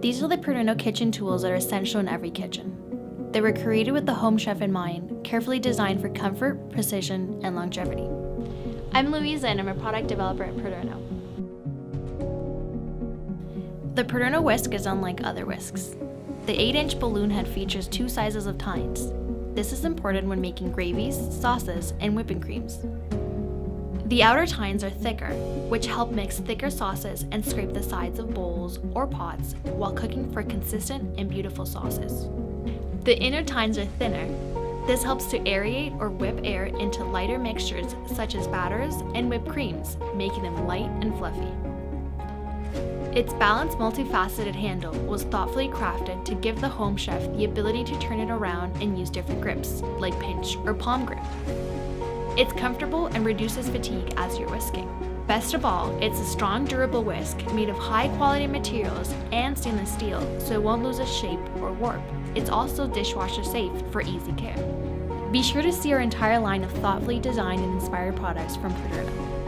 These are the PADERNO kitchen tools that are essential in every kitchen. They were created with the home chef in mind, carefully designed for comfort, precision, and longevity. I'm Louisa and I'm a product developer at PADERNO. The PADERNO whisk is unlike other whisks. The 8-inch balloon head features 2 sizes of tines. This is important when making gravies, sauces, and whipping creams. The outer tines are thicker, which help mix thicker sauces and scrape the sides of bowls or pots while cooking for consistent and beautiful sauces. The inner tines are thinner. This helps to aerate or whip air into lighter mixtures such as batters and whipped creams, making them light and fluffy. Its balanced, multifaceted handle was thoughtfully crafted to give the home chef the ability to turn it around and use different grips, like pinch or palm grip. It's comfortable and reduces fatigue as you're whisking. Best of all, it's a strong, durable whisk made of high-quality materials and stainless steel, so it won't lose its shape or warp. It's also dishwasher safe for easy care. Be sure to see our entire line of thoughtfully designed and inspired products from PADERNO.